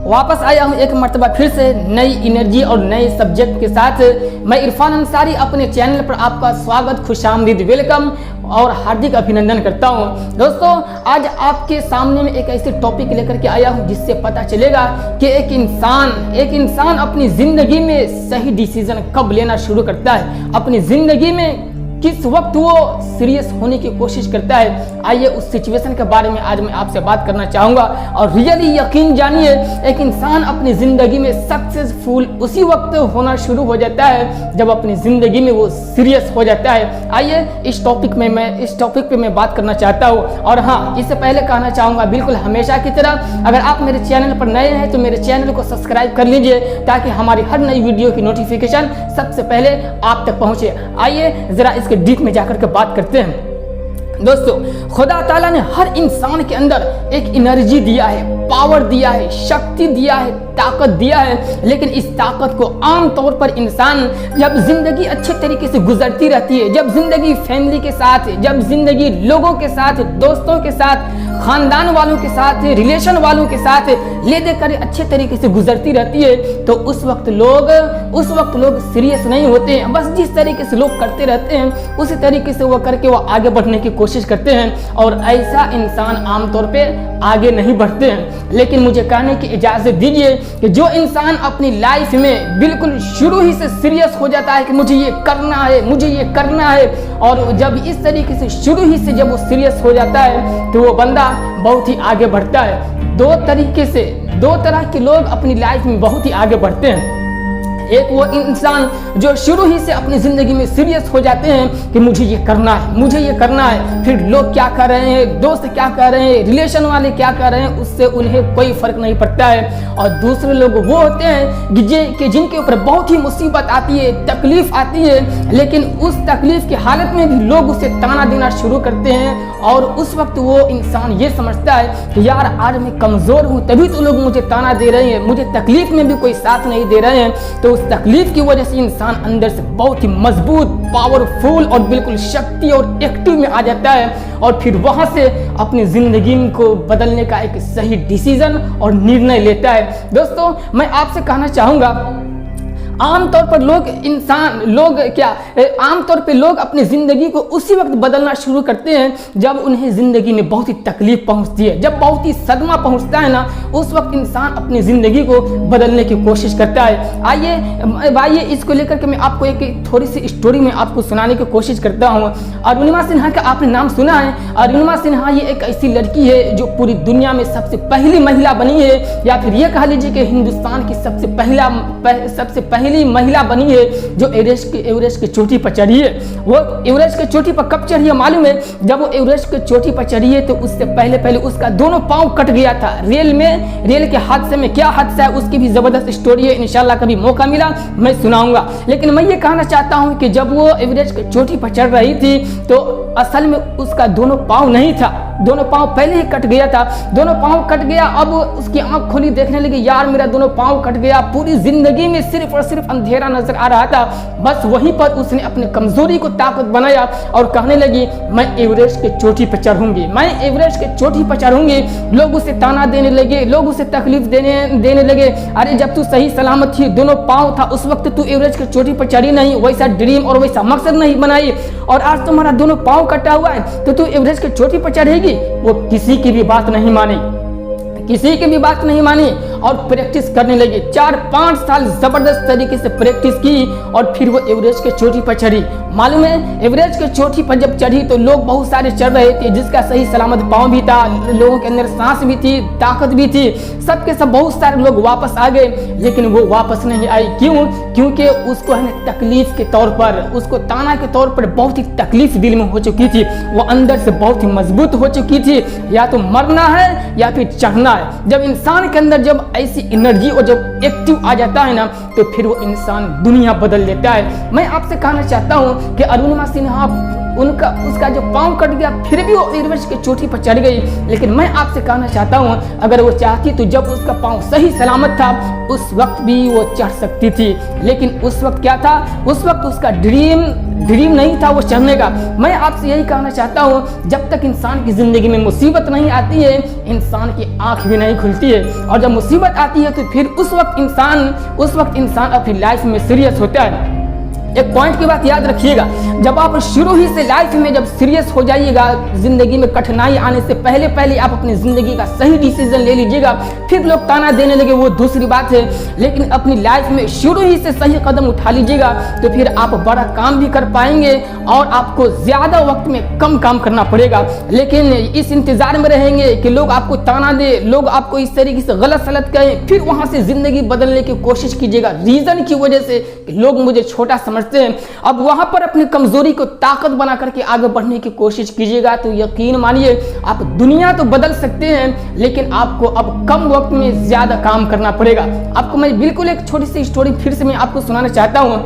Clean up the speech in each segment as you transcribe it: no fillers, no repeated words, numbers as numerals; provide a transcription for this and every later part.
वापस आया हूँ एक मर्तबा फिर से नई एनर्जी और नए सब्जेक्ट के साथ। मैं इरफान अंसारी अपने चैनल पर आपका स्वागत, खुशामदीद, वेलकम और हार्दिक अभिनंदन करता हूँ। दोस्तों, आज आपके सामने में एक ऐसे टॉपिक लेकर के आया हूँ जिससे पता चलेगा कि एक इंसान अपनी जिंदगी में सही डिसीजन कब लेना शुरू करता है, अपनी जिंदगी में किस वक्त वो सीरियस होने की कोशिश करता है। आइए उस सिचुएशन के बारे में आज मैं आपसे बात करना चाहूँगा और रियली यकीन जानिए, एक इंसान अपनी ज़िंदगी में सक्सेसफुल उसी वक्त होना शुरू हो जाता है जब अपनी ज़िंदगी में वो सीरियस हो जाता है। आइए इस टॉपिक पे मैं बात करना चाहता हूँ। और हाँ, इससे पहले कहना चाहूँगा, बिल्कुल हमेशा की तरह अगर आप मेरे चैनल पर नए हैं तो मेरे चैनल को सब्सक्राइब कर लीजिए ताकि हमारी हर नई वीडियो की नोटिफिकेशन सबसे पहले आप तक पहुँचे। आइए ज़रा इसके डीप में जाकर के बात करते हैं। दोस्तों, खुदा ताला ने हर इंसान के अंदर एक एनर्जी दिया है, पावर दिया है, शक्ति दिया है, ताकत दिया है। लेकिन इस ताकत को आम तौर पर इंसान जब जिंदगी अच्छे तरीके से गुजरती रहती है, जब जिंदगी फैमिली के साथ, जब जिंदगी लोगों के साथ, दोस्तों के साथ, खानदान वालों के साथ, रिलेशन वालों के साथ ले देकर अच्छे तरीके से गुजरती रहती है, तो उस वक्त लोग सीरियस नहीं होते हैं। बस जिस तरीके से लोग करते रहते हैं उसी तरीके से वो करके वो आगे बढ़ने की कोशिश करते हैं और ऐसा इंसान आमतौर पे आगे नहीं बढ़ते हैं। लेकिन मुझे कहने की इजाजत दीजिए कि जो इंसान अपनी लाइफ में बिल्कुल शुरू ही से सीरियस हो जाता है कि मुझे ये करना है, और जब इस तरीके से शुरू ही से जब वो सीरियस हो जाता है तो वो बंदा बहुत ही आगे बढ़ता है। दो तरह के लोग अपनी लाइफ में बहुत ही आगे बढ़ते हैं। एक वो इंसान जो शुरू ही से अपनी जिंदगी में सीरियस हो जाते हैं कि मुझे ये करना है, फिर लोग क्या कर रहे हैं, दोस्त क्या कर रहे हैं, रिलेशन वाले क्या कर रहे हैं, उससे उन्हें कोई फर्क नहीं पड़ता है। और दूसरे लोग वो होते हैं कि जिनके ऊपर बहुत ही मुसीबत आती है, तकलीफ आती है, लेकिन उस तकलीफ की हालत में भी लोग उसे ताना देना शुरू करते हैं और उस वक्त वो इंसान ये समझता है कि यार आज मैं कमजोर हूँ तभी तो लोग मुझे ताना दे रहे हैं, मुझे तकलीफ में भी कोई साथ नहीं दे रहे हैं। तो उस तकलीफ की वजह से इंसान अंदर से बहुत ही मजबूत, पावरफुल और बिल्कुल शक्ति और एक्टिव में आ जाता है और फिर वहां से अपनी जिंदगी को बदलने का एक सही डिसीजन और निर्णय लेता है। दोस्तों, मैं आपसे कहना चाहूंगा, आमतौर पर लोग अपनी जिंदगी को उसी वक्त बदलना शुरू करते हैं जब उन्हें जिंदगी में बहुत ही तकलीफ पहुंचती है, जब बहुत ही सदमा पहुंचता है ना, उस वक्त इंसान अपनी जिंदगी को बदलने की कोशिश करता है। आइए इसको लेकर के मैं आपको एक थोड़ी सी स्टोरी में आपको सुनाने की कोशिश करता हूँ। अरुणिमा सिन्हा का आपने नाम सुना है। अरुणिमा सिन्हा ये एक ऐसी लड़की है जो पूरी दुनिया में सबसे पहली महिला बनी है, या फिर ये कह लीजिए कि हिंदुस्तान की सबसे पहली महिला बनी है जो एवरेस्ट की चोटी पर चढ़ी है। वो एवरेस्ट की चोटी पर कब चढ़ी है मालूम है? जब वो एवरेस्ट की चोटी पर चढ़ी है तो उससे पहले उसका दोनों पांव कट गया था रेल के हादसे में। क्या हादसा है उसकी भी जबरदस्त स्टोरी है, इंशाल्लाह कभी मौका मिला मैं सुनाऊंगा। लेकिन मैं ये कहना चाहता हूँ कि जब वो एवरेस्ट की चोटी पर चढ़ रही थी तो असल में उसका दोनों पांव नहीं था, दोनों पांव पहले ही कट गया था। दोनों पांव कट गया, अब उसकी आंख खोली, देखने लगी यार मेरा दोनों पांव कट गया। पूरी जिंदगी में सिर्फ और सिर्फ अंधेरा नजर आ रहा था। बस वहीं पर उसने अपनी कमजोरी को ताकत बनाया और कहने लगी मैं एवरेस्ट के चोटी पर चढ़ूंगी, मैं एवरेस्ट के चोटी पर चढ़ूंगी। लोग उसे ताना देने लगे, लोग उसे तकलीफ देने लगे, अरे जब तू सही सलामत थी, दोनों पांव था, उस वक्त तू एवरेस्ट के चोटी पर चढ़ी नहीं, वैसा ड्रीम और वैसा मकसद नहीं बनाई, और आज तुम्हारा दोनों पांव कटा हुआ है तो तू एवरेस्ट के चोटी पर चढ़ेगी। वो किसी की भी बात नहीं मानी और प्रैक्टिस करने लगी। 4-5 साल जबरदस्त तरीके से प्रैक्टिस की और फिर वो एवरेस्ट के चोटी पर चढ़ी। मालूम है, एवरेस्ट के चोटी पर जब चढ़ी तो लोग बहुत सारे चढ़ रहे थे, जिसका सही सलामत पांव भी था, लोगों के अंदर सांस भी थी, ताकत भी थी, सबके सब बहुत सारे लोग वापस आ गए, लेकिन वो वापस नहीं आई। क्यों? क्योंकि उसको है ना तकलीफ के तौर पर, उसको ताना के तौर पर बहुत ही तकलीफ दिल में हो चुकी थी। वो अंदर से बहुत ही मजबूत हो चुकी थी, या तो मरना है या फिर चढ़ना है। जब इंसान के अंदर जब ऐसी एनर्जी और जब एक्टिव आ जाता है ना तो फिर वो इंसान दुनिया बदल लेता है। मैं आपसे कहना चाहता हूँ कि अरुणिमा सिन्हा उसका जो पांव कट गया फिर भी वो एवरेस्ट की चोटी पर चढ़ गई। लेकिन मैं आपसे कहना चाहता हूँ अगर वो चाहती तो जब उसका पांव सही सलामत था उस वक्त भी वो चढ़ सकती थी। लेकिन उस वक्त क्या था? उस वक्त उसका ड्रीम नहीं था वो चढ़ने का। मैं आपसे यही कहना चाहता हूँ, जब तक इंसान की जिंदगी में मुसीबत नहीं आती है, इंसान की आंख भी नहीं खुलती है। और जब मुसीबत आती है तो फिर उस वक्त इंसान अपनी लाइफ में सीरियस होता है। एक पॉइंट की बात याद रखिएगा, जब आप शुरू ही से लाइफ में जब सीरियस हो जाइएगा, जिंदगी में कठिनाई आने से पहले आप अपनी जिंदगी का सही डिसीजन ले लीजिएगा। फिर लोग ताना देने लगे वो दूसरी बात है, लेकिन अपनी लाइफ में शुरू ही से सही कदम उठा लीजिएगा तो फिर आप बड़ा काम भी कर पाएंगे और आपको ज्यादा वक्त में कम काम करना पड़ेगा। लेकिन इस इंतजार में रहेंगे कि लोग आपको ताना दे, लोग आपको इस तरीके से गलत सलत कहें, फिर वहां से जिंदगी बदलने की कोशिश कीजिएगा रीजन की वजह से लोग मुझे छोटा समझते हैं। अब वहां पर अपनी कमजोरी को ताकत बना करके आगे बढ़ने की कोशिश कीजिएगा तो यकीन मानिए आप दुनिया तो बदल सकते हैं, लेकिन आपको अब कम वक्त में ज्यादा काम करना पड़ेगा। आपको मैं बिल्कुल एक छोटी सी स्टोरी फिर से मैं आपको सुनाना चाहता हूं।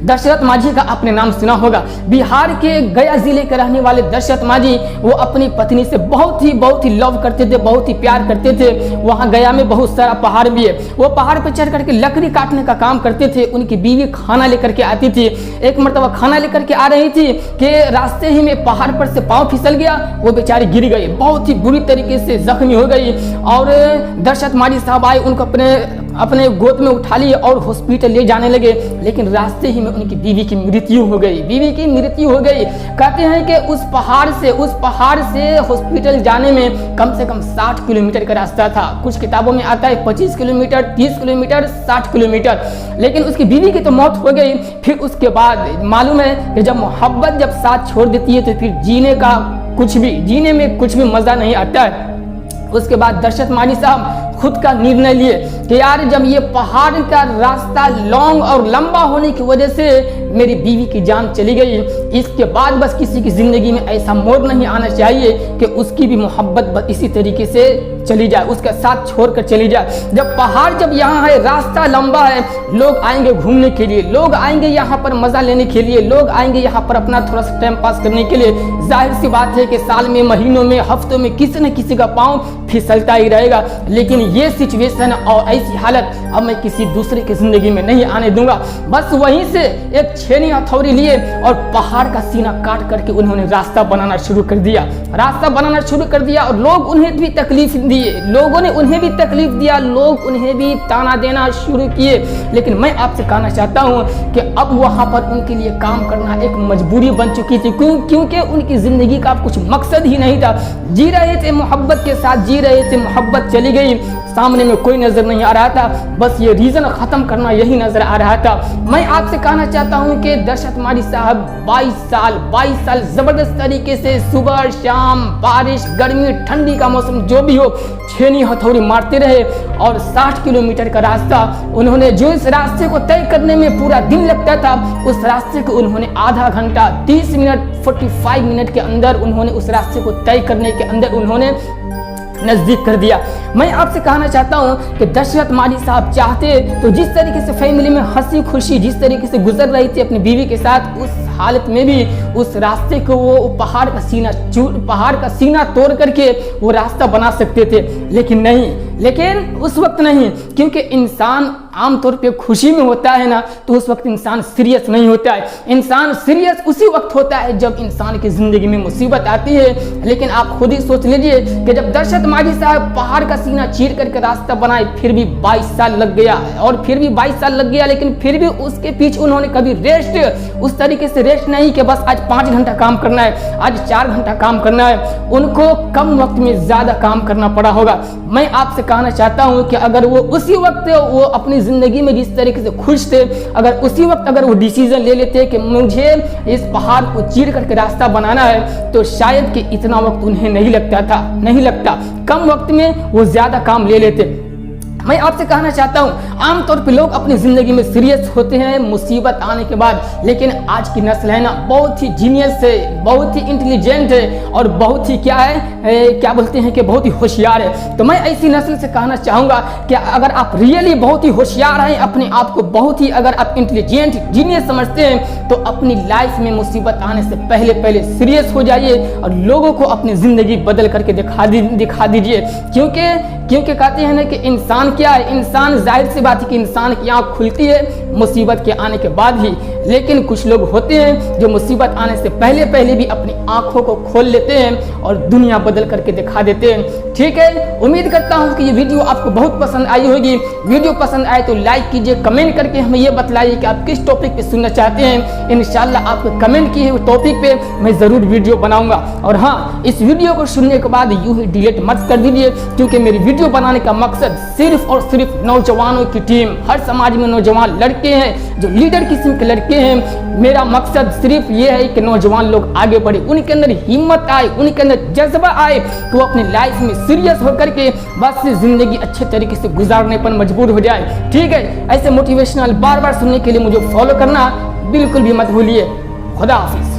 दशरथ माझी का आपने नाम सुना होगा। बिहार के गया जिले के रहने वाले दशरथ माझी वो अपनी पत्नी से बहुत ही लव करते थे, बहुत ही प्यार करते थे। वहाँ गया में बहुत सारा पहाड़ भी है, वो पहाड़ पर चढ़ करके लकड़ी काटने का काम करते थे। उनकी बीवी खाना लेकर के आती थी। एक मरतबा खाना लेकर के आ रही थी कि रास्ते ही में पहाड़ पर से पाँव फिसल गया, वो बेचारी गिर गई, बहुत ही बुरी तरीके से जख्मी हो गई। और दशरथ माझी साहब आए, उनको अपने गोद में उठा लिए और हॉस्पिटल ले जाने लगे, लेकिन रास्ते ही में उनकी बीवी की मृत्यु हो गई। कहते हैं कि उस पहाड़ से हॉस्पिटल जाने में कम से कम 60 किलोमीटर का रास्ता था। कुछ किताबों में आता है 25 किलोमीटर, 30 किलोमीटर, 60 किलोमीटर, लेकिन उसकी बीवी की तो मौत हो गई। फिर उसके बाद मालूम है कि जब मोहब्बत जब साथ छोड़ देती है तो फिर जीने में कुछ भी मजा नहीं आता है। उसके बाद दशरथ माझी साहब खुद का निर्णय लिए कि यार जब ये पहाड़ का रास्ता लॉन्ग और लंबा होने की वजह से मेरी बीवी की जान चली गई, इसके बाद बस किसी की जिंदगी में ऐसा मोड़ नहीं आना चाहिए कि उसकी भी मोहब्बत बस इसी तरीके से चली जाए, उसका साथ छोड़कर चली जाए। जब पहाड़ जब यहाँ है, रास्ता लंबा है, लोग आएंगे घूमने के लिए, लोग आएंगे यहाँ पर मजा लेने के लिए, लोग आएंगे यहाँ पर अपना थोड़ा सा टाइम पास करने के लिए। जाहिर सी बात है कि साल में, महीनों में, हफ्तों में किसी न किसी का पाँव फिसलता ही रहेगा। लेकिन ये सिचुएशन और ऐसी हालत अब मैं किसी दूसरे की जिंदगी में नहीं आने दूंगा। बस वहीं से एक छेनी हथौड़ी लिए और पहाड़ का सीना काट करके उन्होंने रास्ता बनाना शुरू कर दिया। और लोग उन्हें भी तकलीफ दिए, लोगों ने उन्हें भी तकलीफ दिया, लोग उन्हें भी ताना देना शुरू किए। लेकिन मैं आपसे कहना चाहता हूँ कि अब वहां पर उनके लिए काम करना एक मजबूरी बन चुकी थी, क्योंकि उनकी जिंदगी का कुछ मकसद ही नहीं था। जी रहे थे मोहब्बत के साथ, जी रहे थे, मोहब्बत चली गई, सामने में कोई नजर नहीं आ रहा था, बस ये रीजन खत्म करना यही नजर आ रहा था। मैं आपसे कहना चाहता हूं कि दशरथ माझी साहब 22 साल जबरदस्त तरीके से सुबह शाम, बारिश, गर्मी, ठंडी का मौसम जो भी हो, छेनी हथौड़ी मारते रहे। और 60 किलोमीटर का रास्ता उन्होंने, जो इस रास्ते को तय करने में पूरा दिन लगता था, उस रास्ते को उन्होंने आधा घंटा 30 मिनट 45 मिनट के अंदर उन्होंने उस रास्ते को तय करने के अंदर उन्होंने नजदीक कर दिया। मैं आपसे कहना चाहता हूं कि दशरथ माझी साहब चाहते तो जिस तरीके से फैमिली में हंसी खुशी जिस तरीके से गुजर रही थी अपनी बीवी के साथ, उस हालत में भी उस रास्ते को वो पहाड़ का सीना तोड़ करके वो रास्ता बना सकते थे, लेकिन उस वक्त नहीं, क्योंकि इंसान आमतौर पे खुशी में होता है ना, तो उस वक्त इंसान सीरियस नहीं होता है। इंसान सीरियस उसी वक्त होता है जब इंसान की जिंदगी में मुसीबत आती है। लेकिन आप खुद ही सोच लीजिए कि जब दशरथ माझी साहब पहाड़ का सीना चीर करके रास्ता बनाए, फिर भी 22 साल लग गया, लेकिन फिर भी उसके पीछे उन्होंने कभी रेस्ट, उस तरीके से रेस्ट नहीं कि बस आज 5 घंटा काम करना है, आज 4 घंटा काम करना है। उनको कम वक्त में ज्यादा काम करना पड़ा होगा। मैं आपसे कहना चाहता हूं कि अगर वो उसी वक्त वो अपनी जिंदगी में जिस तरीके से खुश थे, अगर उसी वक्त अगर वो डिसीजन ले लेते कि मुझे इस पहाड़ को चीर करके रास्ता बनाना है, तो शायद कि इतना वक्त उन्हें नहीं लगता, कम वक्त में वो ज्यादा काम ले लेते। मैं आपसे कहना चाहता हूं, आमतौर पे लोग अपनी जिंदगी में सीरियस होते हैं मुसीबत आने के बाद, लेकिन आज की नस्ल है ना, बहुत ही जीनियस है, बहुत ही इंटेलिजेंट है और बहुत ही बहुत ही होशियार है। तो मैं ऐसी नस्ल से कहना चाहूंगा कि अगर आप रियली बहुत ही होशियार हैं, अपने आप को बहुत ही अगर आप इंटेलिजेंट जीनियस समझते हैं, तो अपनी लाइफ में मुसीबत आने से पहले सीरियस हो जाइए और लोगों को अपनी जिंदगी बदल करके दिखा दीजिए। क्योंकि कहते हैं ना कि इंसान क्या है, इंसान जाहिर सी बात है कि इंसान की आँख खुलती है मुसीबत के आने के बाद ही। लेकिन कुछ लोग होते हैं जो मुसीबत आने से पहले पहले भी अपनी आंखों को खोल लेते हैं और दुनिया बदल करके दिखा देते हैं। ठीक है, उम्मीद करता हूं कि ये वीडियो आपको बहुत पसंद आई होगी। वीडियो पसंद आए तो लाइक कीजिए, कमेंट करके हमें ये बतलाइए कि आप किस टॉपिक पे सुनना चाहते हैं। इंशाल्लाह आपको कमेंट किए हुए टॉपिक पे मैं ज़रूर वीडियो बनाऊंगा। और हाँ, इस वीडियो को सुनने के बाद यूं ही डिलीट मत कर दीजिए, क्योंकि मेरी वीडियो बनाने का मकसद सिर्फ और सिर्फ नौजवानों की टीम, हर समाज में नौजवान लड़के हैं जो लीडर किस्म के लड़के हैं। मेरा मकसद सिर्फ ये है कि नौजवान लोग आगे बढ़े, उनके अंदर हिम्मत आए, उनके अंदर जज्बा आए, तो अपनी लाइफ में सीरियस होकर के बस जिंदगी अच्छे तरीके से गुजारने पर मजबूर हो जाए। ठीक है, ऐसे मोटिवेशनल बार बार सुनने के लिए मुझे फॉलो करना बिल्कुल भी मत भूलिए। खुदा हाफिज।